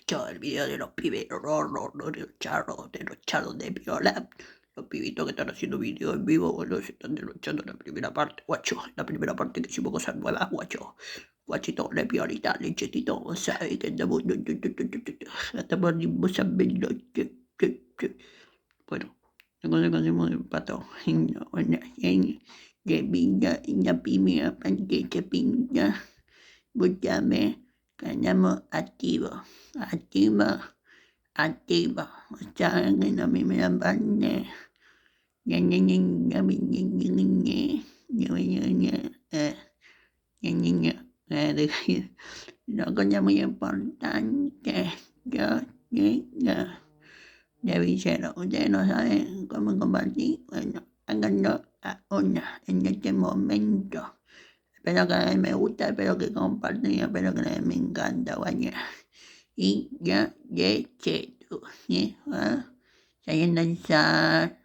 visto el video de los pibes, de los charros de Viola. Los pibitos que están haciendo videos en vivo, boludo, se están derrochando la primera parte, guacho. La primera parte que hicimos cosas nuevas, guacho. Guachito, de Violita, lechetito, ¿sabes? Que andamos, estamos rimosamente, bueno, entonces hacemos de pato, de pinga, la primera parte que pinga, búscame, ganamos activo, activo, o sea, que no me la parte. Una cosa muy importante, yo de Vicero, ustedes no saben cómo compartir, bueno, háganlo ahora, en este momento. Espero que les me gusta, espero que compartan y espero que les me encanta, vaya. Y ya, de cheto, ¿sí? ¿Ah? Saya dansa.